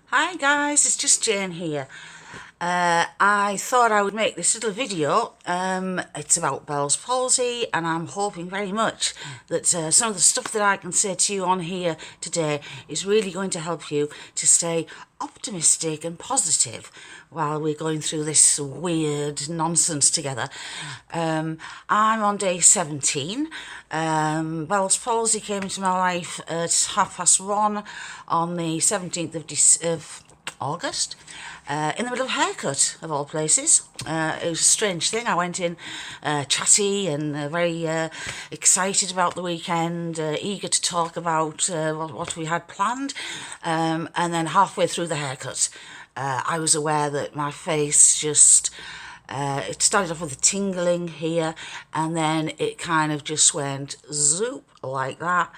Hi guys, it's just Jane here. I thought I would make this little video. It's about Bell's Palsy, and I'm hoping very much that some of the stuff that I can say to you on here today is really going to help you to stay optimistic and positive while we're going through this weird nonsense together. I'm on day 17. Bell's Palsy came into my life at 1:30 on the 17th of August, in the middle of a haircut, of all places. It was a strange thing. I went in chatty and very excited about the weekend, eager to talk about what we had planned, and then halfway through the haircut, I was aware that my face just... it started off with a tingling here, and then it kind of just went zoop like that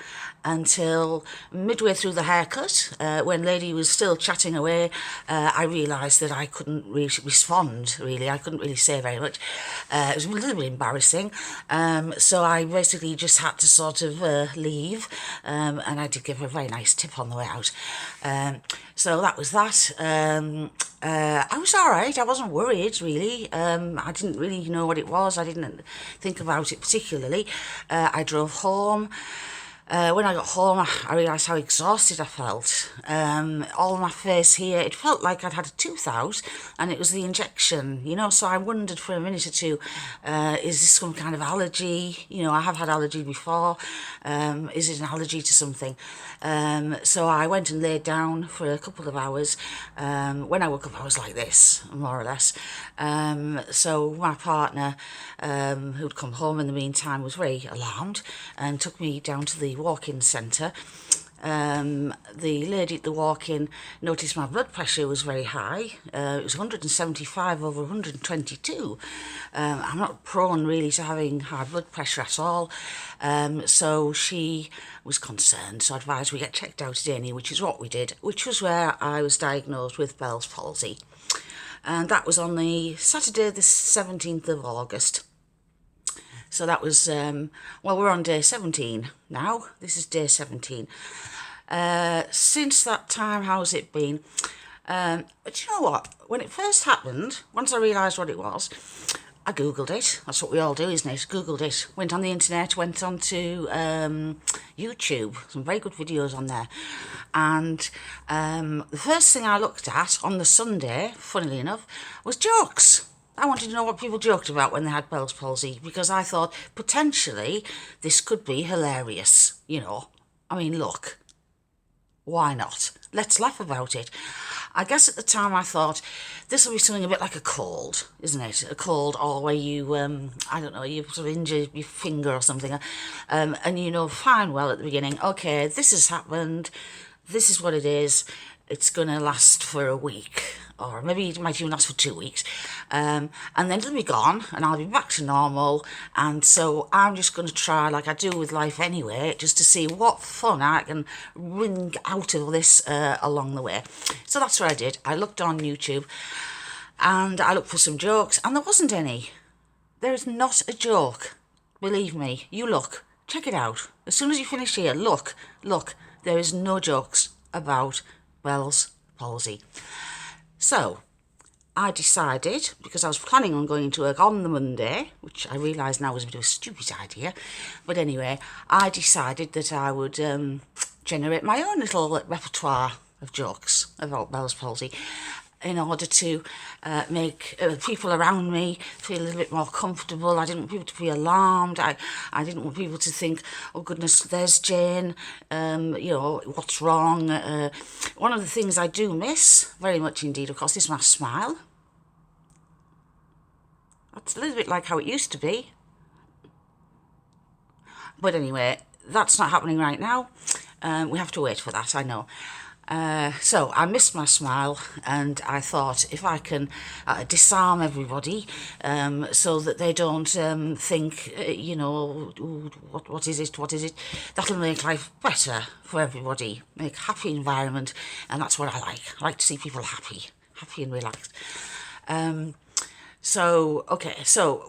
until midway through the haircut, when Lady was still chatting away. I realised that I couldn't really respond, really. I couldn't really say very much. It was a little bit embarrassing. So I basically just had to sort of leave, and I did give her a very nice tip on the way out. So that was that. I was all right. I wasn't worried, really. I didn't really know what it was. I didn't think about it particularly. I drove home. When I got home, I realised how exhausted I felt. All my face here, it felt like I'd had a tooth out, and it was the injection, so I wondered for a minute or two, is this some kind of allergy? I have had allergy before. Is it an allergy to something? So I went and laid down for a couple of hours. When I woke up, I was like this, more or less. So my partner, who'd come home in the meantime, was very alarmed and took me down to the walk-in centre. The lady at the walk-in noticed my blood pressure was very high. It was 175 over 122. I'm not prone really to having high blood pressure at all. So she was concerned, so advised we get checked out at A&E, which is what we did, which was where I was diagnosed with Bell's palsy. And that was on the Saturday the 17th of August. So that was, we're on day 17 now. This is day 17. Since that time, how's it been? But you know what? When it first happened, once I realised what it was, I Googled it. That's what we all do, isn't it? Googled it. Went on the internet, went on to YouTube. Some very good videos on there. And the first thing I looked at on the Sunday, funnily enough, was jokes. I wanted to know what people joked about when they had Bell's palsy, because I thought potentially this could be hilarious, I mean, look, why not? Let's laugh about it. I guess at the time I thought this will be something a bit like a cold, isn't it? A cold, or where you, I don't know, you sort of injure your finger or something, and fine well at the beginning, okay, this has happened, this is what it is, it's going to last for a week, or maybe it might even last for 2 weeks, and then it'll be gone, and I'll be back to normal. And so I'm just going to try, like I do with life anyway, just to see what fun I can wring out of this along the way. So that's what I did. I looked on YouTube, and I looked for some jokes, and there wasn't any. There is not a joke. Believe me, you look, check it out. As soon as you finish here, look, there is no jokes about Bell's palsy. So I decided, because I was planning on going to work on the Monday, which I realise now was a bit of a stupid idea, but anyway, I decided that I would generate my own little repertoire of jokes about Bell's palsy, in order to make people around me feel a little bit more comfortable. I didn't want people to be alarmed. I didn't want people to think, oh goodness, there's Jane, what's wrong? One of the things I do miss, very much indeed, of course, is my smile. That's a little bit like how it used to be. But anyway, that's not happening right now. We have to wait for that, I know. So I missed my smile, and I thought if I can disarm everybody, so that they don't think, "Ooh, what is it, that'll make life better for everybody, make a happy environment, and that's what I like. I like to see people happy and relaxed. So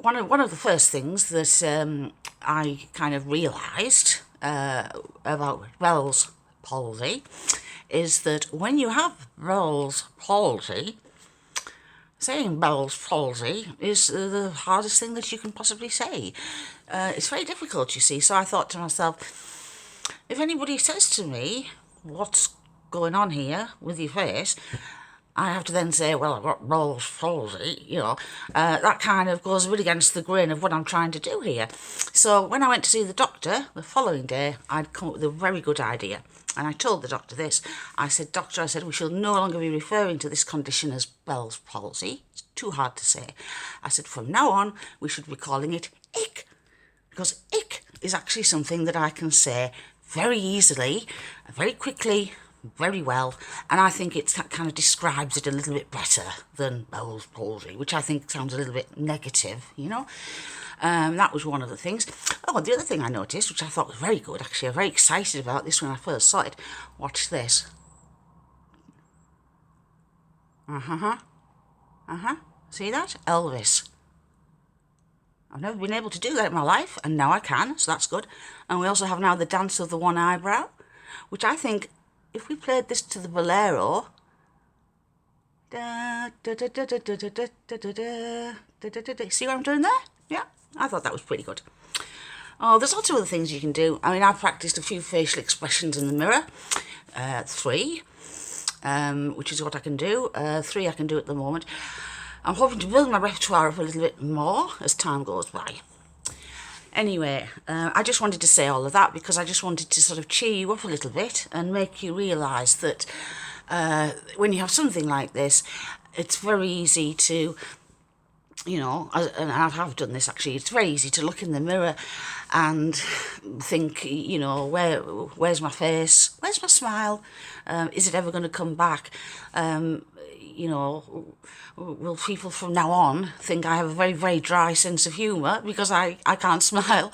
one of the first things that I kind of realised about Bell's palsy is that when you have Bells Palsy, saying Bells Palsy is the hardest thing that you can possibly say. It's very difficult, you see, so I thought to myself, if anybody says to me, what's going on here with your face, I have to then say, well, I've got Bells Palsy, you know. That kind of goes a bit against the grain of what I'm trying to do here. So when I went to see the doctor the following day, I'd come up with a very good idea. And I told the doctor this. I said, Doctor, I said, we shall no longer be referring to this condition as Bell's palsy. It's too hard to say. I said, from now on, we should be calling it ick. Because ick is actually something that I can say very easily, very quickly, very well. And I think it kind of describes it a little bit better than Bell's palsy, which I think sounds a little bit negative, you know. That was one of the things. Oh, the other thing I noticed, which I thought was very good, actually, I'm very excited about this when I first saw it. Watch this. See that? Elvis. I've never been able to do that in my life, and now I can, so that's good. And we also have now the dance of the one eyebrow, which I think, if we played this to the bolero, see what I'm doing there? Yeah, I thought that was pretty good. Oh, there's lots of other things you can do. I mean, I've practiced a few facial expressions in the mirror. 3, which is what I can do. 3 I can do at the moment. I'm hoping to build my repertoire up a little bit more as time goes by. Anyway, I just wanted to say all of that because I just wanted to sort of cheer you up a little bit and make you realise that when you have something like this, it's very easy to, you know, and I have done this actually, it's very easy to look in the mirror and think, you know, where's my face? Where's my smile? Is it ever going to come back? You know, will people from now on think I have a very, very dry sense of humour because I can't smile?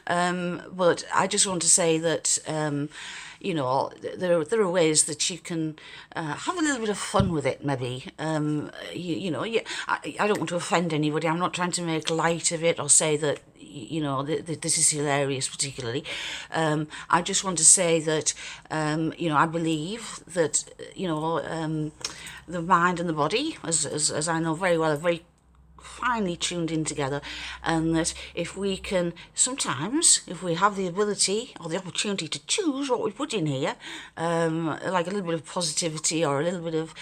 But I just want to say that, you know, there are ways that you can have a little bit of fun with it, maybe. You know, I don't want to offend anybody. I'm not trying to make light of it or say that, you know, this is hilarious particularly. I just want to say that, you know, I believe that, you know, the mind and the body, as I know very well, are very finely tuned in together, and that if we can sometimes, if we have the ability or the opportunity to choose what we put in here, like a little bit of positivity or a little bit of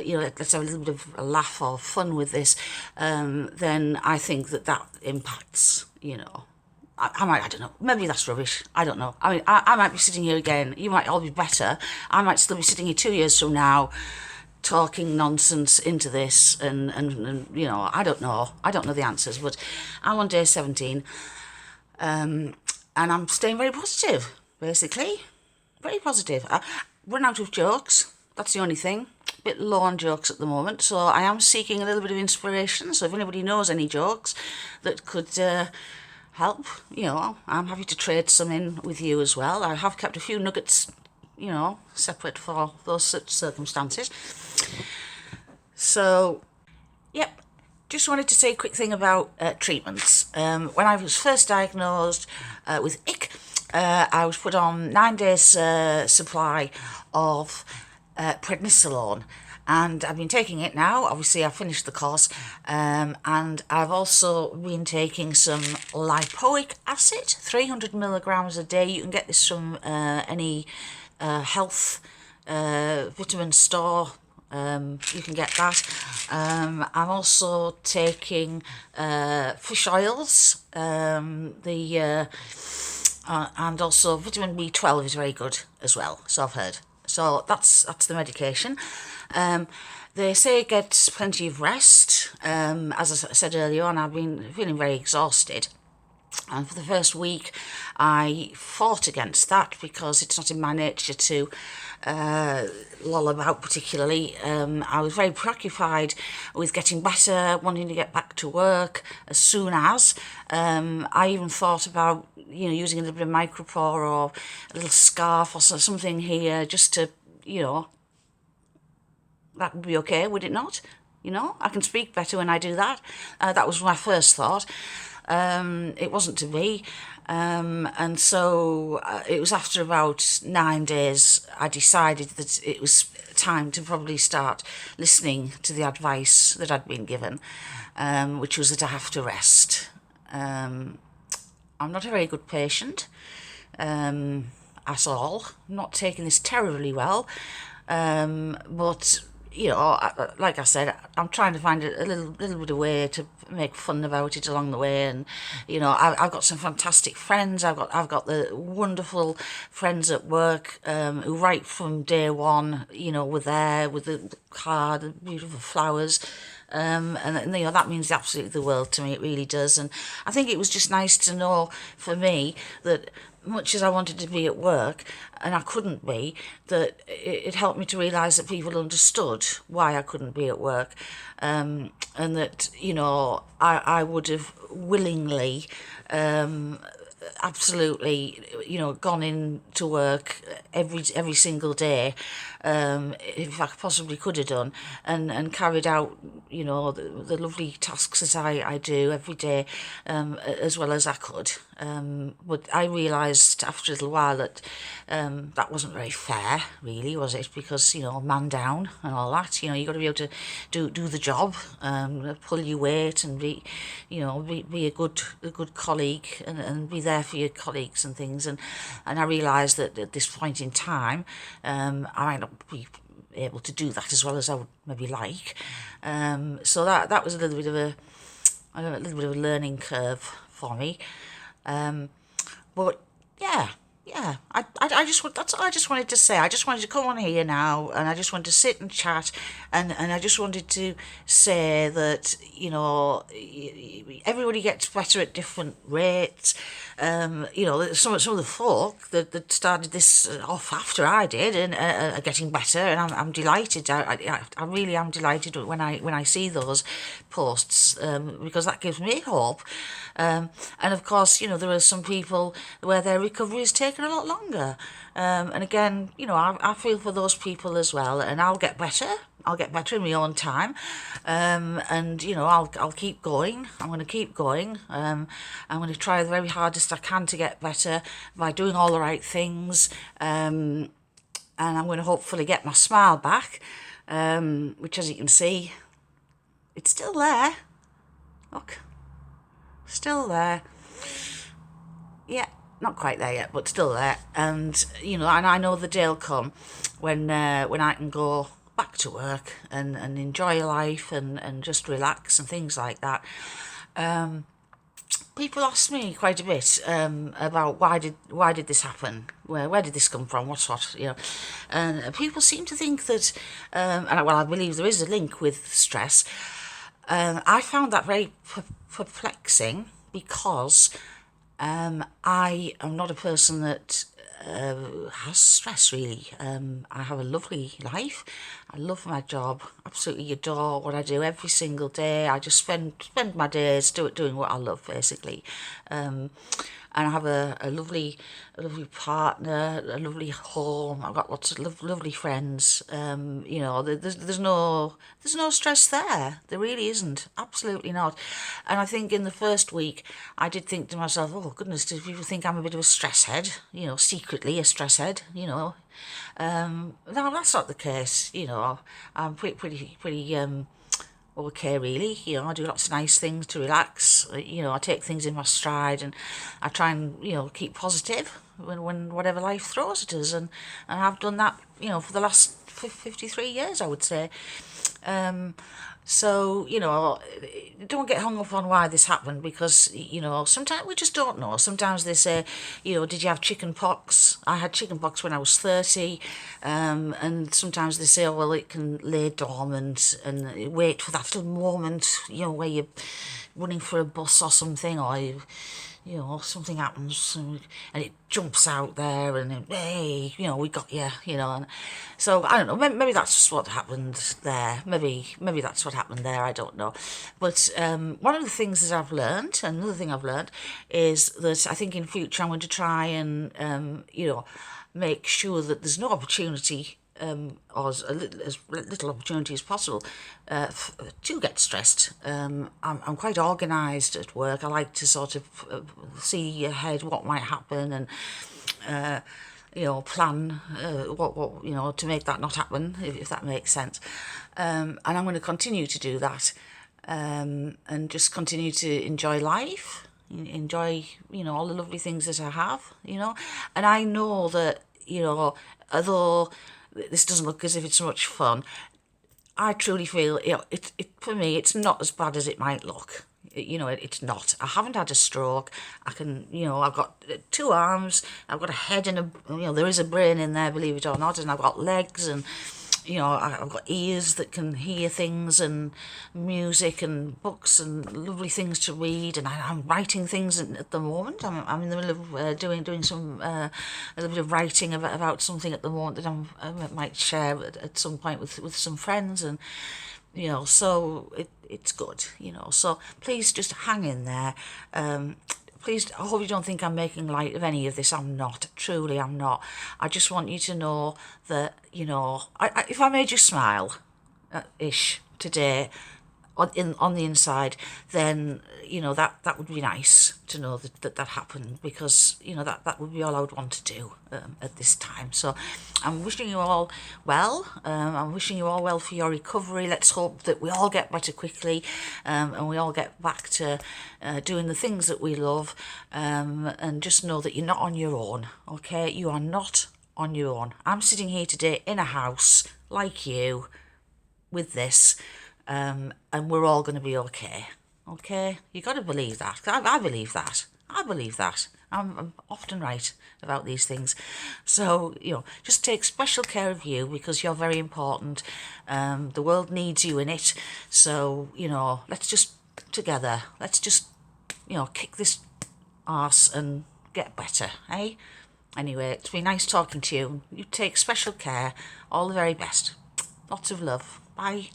you know, let's have a little bit of a laugh or fun with this, then I think that impacts, you know. I don't know, maybe that's rubbish, I don't know. I mean, I might be sitting here again, you might all be better, I might still be sitting here 2 years from now talking nonsense into this, and you know, I don't know the answers, but I'm on day 17, and I'm staying very positive, basically, very positive. I run out of jokes, that's the only thing, a bit low on jokes at the moment, so I am seeking a little bit of inspiration, so if anybody knows any jokes that could help, you know, I'm happy to trade some in with you as well. I have kept a few nuggets, you know, separate for those such circumstances. So, yep, just wanted to say a quick thing about treatments. When I was first diagnosed with ick, I was put on 9 days supply of prednisolone, and I've been taking it now. Obviously, I finished the course, and I've also been taking some lipoic acid, 300 milligrams a day. You can get this from any health vitamin store. You can get that. I'm also taking fish oils, and also vitamin B12 is very good as well, so I've heard. So that's the medication. They say get plenty of rest. As I said earlier on, I've been feeling very exhausted. And for the first week, I fought against that because it's not in my nature to loll about particularly. I was very preoccupied with getting better, wanting to get back to work as soon as. I even thought about, you know, using a little bit of micropore or a little scarf or something here just to, you know, that would be okay, would it not? You know, I can speak better when I do that. That was my first thought. It wasn't to be. And so it was after about 9 days, I decided that it was time to probably start listening to the advice that I'd been given, which was that I have to rest. I'm not a very good patient at all. I'm not taking this terribly well, but like I said, I'm trying to find a little bit of way to make fun about it along the way. And I've got some fantastic friends. I've got the wonderful friends at work who right from day one, were there with the card, the beautiful flowers. And that means absolutely the world to me. It really does. And I think it was just nice to know for me that much as I wanted to be at work and I couldn't be, that it helped me to realise that people understood why I couldn't be at work, and that I would have willingly absolutely gone in to work every single day, if I possibly could have done, and carried out the lovely tasks that I do every day, as well as I could. But I realised after a little while that that wasn't very fair, really, was it? Because man down and all that. You got to be able to do the job, pull your weight, and be a good colleague, and be there for your colleagues and things. And I realised that at this point in time, I might not be able to do that as well as I would maybe like. So that was a little bit of a learning curve for me. But yeah, I just that's all I just wanted to say. I just wanted to come on here now, and I just wanted to sit and chat, and I just wanted to say that everybody gets better at different rates. Some of the folk that started this off after I did and are getting better, and I'm delighted. I really am delighted when I see those posts, because that gives me hope. And of course, there are some people where their recovery is taking a lot longer. And again, I feel for those people as well, and I'll get better. I'll get better in my own time, and I'll keep going. I'm going to keep going. I'm going to try the very hardest I can to get better by doing all the right things, and I'm going to hopefully get my smile back, which, as you can see, it's still there. Look, still there. Yeah, not quite there yet, but still there. And and I know the day'll come when I can go back to work and enjoy life and just relax and things like that. People ask me quite a bit about why did this happen? Where did this come from? What? And people seem to think that, I believe there is a link with stress. I found that very perplexing, because I am not a person that has stress, really. I have a lovely life. I love my job, absolutely adore what I do every single day. I just spend my days doing what I love, basically. And I have a lovely partner, a lovely home. I've got lots of lovely friends. There's no stress there. There really isn't. Absolutely not. And I think in the first week, I did think to myself, oh goodness, do people think I'm a bit of a stress head? Secretly a stress head. No, that's not the case. I'm pretty okay, really. I do lots of nice things to relax. I take things in my stride, and I try and keep positive when whatever life throws at us, and I've done that for the last 53 years, I would say. So, don't get hung up on why this happened, because, sometimes we just don't know. Sometimes they say, did you have chicken pox? I had chicken pox when I was 30. And sometimes they say, oh, well, it can lay dormant and wait for that little moment, where you're running for a bus or something, or something happens and it jumps out there, and hey, we got you, And so I don't know. Maybe that's just what happened there. Maybe that's what happened there. I don't know. But one of the things that I've learned, another thing I've learned, is that I think in future I'm going to try and make sure that there's no opportunity or as little opportunity as possible to get stressed. I'm quite organised at work. I like to sort of see ahead what might happen and plan what to make that not happen, if that makes sense. And I'm going to continue to do that, and just continue to enjoy life, enjoy all the lovely things that I have, and I know that although this doesn't look as if it's much fun, I truly feel it for me it's not as bad as it might look. It's not. I haven't had a stroke. I can, I've got two arms, I've got a head and there is a brain in there, believe it or not, and I've got legs and, I've got ears that can hear things and music and books and lovely things to read, and I'm writing things at the moment. I'm in the middle of doing some a little bit of writing about something at the moment that I might share at some point with some friends, and so it's good, so please just hang in there. Please, I hope you don't think I'm making light of any of this. I'm not. Truly, I'm not. I just want you to know that, if I made you smile, ish, today, on the inside, then, that would be nice to know that happened, because, that would be all I would want to do at this time. So I'm wishing you all well. I'm wishing you all well for your recovery. Let's hope that we all get better quickly, and we all get back to doing the things that we love, and just know that you're not on your own, okay? You are not on your own. I'm sitting here today in a house like you with this, and we're all going to be okay. Okay? You got to believe that. I believe that. I believe that. I'm often right about these things. So, just take special care of you, because you're very important. The world needs you in it. So, let's just, together, let's just, kick this arse and get better, eh? Anyway, it's been nice talking to you. You take special care. All the very best. Lots of love. Bye.